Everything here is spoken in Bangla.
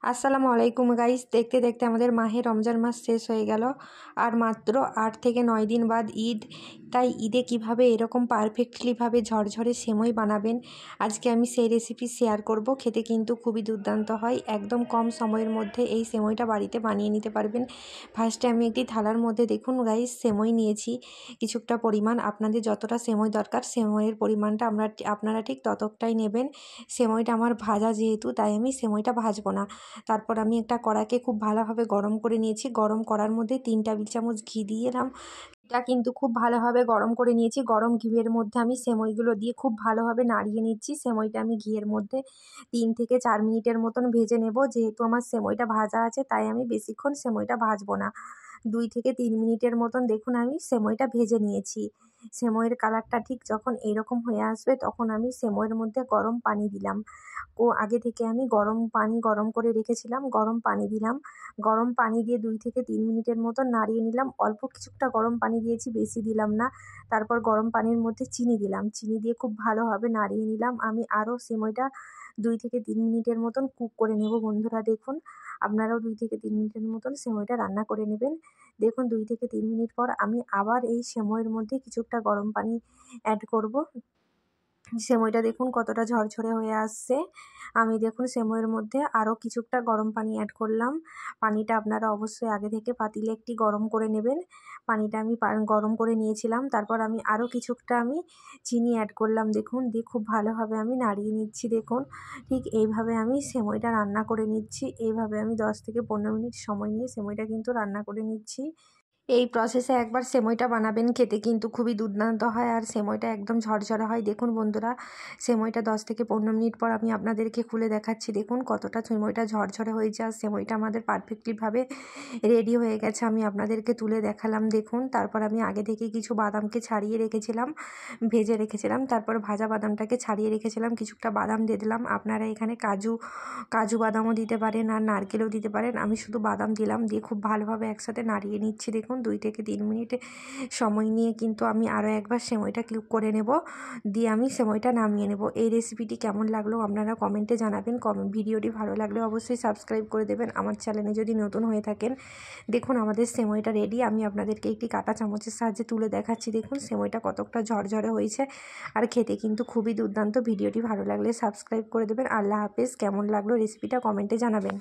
আসসালামু আলাইকুম গাইস। দেখতে দেখতে আমাদের মাহে রমজান মাস শেষ হয়ে গেল আর মাত্র 8 থেকে 9 দিন বাদ ঈদ। তাই ঈদে কিভাবে এরকম পারফেক্টলিভাবে ঝরঝরে সেমই বানাবেন আজকে আমি সেই রেসিপি শেয়ার করব। খেতে কিন্তু খুবই দুর্দান্ত হয়। একদম কম সময়ের মধ্যে এই সেমইটা বাড়িতে বানিয়ে নিতে পারবেন। ফার্স্টে আমি একটি থালার মধ্যে দেখুন গাইস সেমই নিয়েছি কিছুটা পরিমাণ। আপনাদের যতটা সেমই দরকার সেমইয়ের পরিমাণটা আপনারা ঠিক ততটাই নেবেন। সেমইটা আমার ভাজা যেহেতু তাই আমি সেমইটা ভাজবো না। তারপর আমি একটা কড়াকে খুব ভালোভাবে গরম করে নিয়েছি। গরম করার মধ্যে 3 টেবিল চামচ ঘি দিয়ে এলাম। এটা কিন্তু খুব ভালোভাবে গরম করে নিয়েছি। গরম ঘিয়ের মধ্যে আমি সেমইগুলো দিয়ে খুব ভালোভাবে নাড়িয়ে নিচ্ছি। সেমইটা আমি ঘিয়ের মধ্যে 3 থেকে 4 মিনিটের মতন ভেজে নেব। যেহেতু আমার সেমইটা ভাজা আছে তাই আমি বেশিক্ষণ সেমইটা ভাজবো না। 2 থেকে 3 মিনিটের মতন দেখুন আমি সেমইটা ভেজে নিয়েছি। সেমইয়ের কালারটা ঠিক যখন এইরকম হয়ে আসবে তখন আমি সেমইয়ের মধ্যে গরম পানি দিলাম। আগে থেকে আমি গরম করে রেখেছিলাম। গরম পানি দিলাম। গরম পানি দিয়ে 2 থেকে 3 মিনিটের মতন নাড়িয়ে নিলাম। অল্প কিছুটা গরম পানি দিয়েছি, বেশি দিলাম না। তারপর গরম পানির মধ্যে চিনি দিলাম। চিনি দিয়ে খুব ভালোভাবে নাড়িয়ে নিলাম। আমি আরও সেমইটা 2 থেকে 3 মিনিটের মতন কুক করে নেব। বন্ধুরা দেখুন, আপনারাও 2 থেকে 3 মিনিটের মতন সেমইটা রান্না করে নেবেন। দেখুন 2 থেকে 3 মিনিট পর আমি আবার এই সেমইয়ের মধ্যে কিছুটা গরম পানি অ্যাড করব। সেমইটা দেখুন কতটা ঝরঝরে হয়ে আসছে। আমি দেখুন সেমইয়ের মধ্যে আরও কিছুটা গরম পানি অ্যাড করলাম। পানিটা আপনারা অবশ্যই আগে থেকে পাতিলে একটি গরম করে নেবেন। পানিটা আমি গরম করে নিয়েছিলাম। তারপর আমি আরও কিছুটা চিনি অ্যাড করলাম দেখুন। দিয়ে খুব ভালোভাবে আমি নাড়িয়ে নিচ্ছি দেখুন। ঠিক এইভাবে আমি সেমইটা রান্না করে নিচ্ছি। এইভাবে আমি 10 থেকে 15 মিনিট সময় নিয়ে সেমইটা কিন্তু রান্না করে নিচ্ছি। এই প্রসেসে একবার সেমইটা বানাবেন, খেতে কিন্তু খুবই দুর্দান্ত হয় আর সেমইটা একদম ঝরঝরে হয়। দেখুন বন্ধুরা, সেমইটা 10 থেকে 15 মিনিট পর আমি আপনাদেরকে খুলে দেখাচ্ছি। দেখুন কতটা সেমইটা ঝরঝরে হয়েছে আর সেমইটা আমাদের পারফেক্টলিভাবে রেডি হয়ে গেছে। আমি আপনাদেরকে তুলে দেখালাম দেখুন। তারপর আমি আগে থেকে কিছু বাদামকে ছাড়িয়ে রেখেছিলাম, ভেজে রেখেছিলাম। তারপর ভাজা বাদামটাকে ছাড়িয়ে রেখেছিলাম, কিছুটা বাদাম দিয়ে দিলাম। আপনারা এখানে কাজু বাদামও দিতে পারেন আর নারকেলও দিতে পারেন। আমি শুধু বাদাম দিলাম। দিয়ে খুব ভালোভাবে একসাথে নাড়িয়ে নিচ্ছি দেখুন। 2 থেকে 3 মিনিটে সময় নিয়ে কিন্তু আমি আরও একবার সেমইটা কুক করে নেব। দিয়ে আমি সেমইটা নামিয়ে নেব। এই রেসিপিটি কেমন লাগলো আপনারা কমেন্টে জানাবেন। ভিডিওটি ভালো লাগলে অবশ্যই সাবস্ক্রাইব করে দেবেন আমার চ্যানেলে যদি নতুন হয়ে থাকেন। দেখুন আমাদের সেমইটা রেডি। আমি আপনাদেরকে একটি কাঁটা চামচের সাহায্যে তুলে দেখাচ্ছি। দেখুন সেমইটা কতটা ঝরঝরে হয়েছে আর খেতে কিন্তু খুবই দুর্দান্ত। ভিডিওটি ভালো লাগলে সাবস্ক্রাইব করে দেবেন। আল্লাহ হাফেজ। কেমন লাগলো রেসিপিটা কমেন্টে জানাবেন।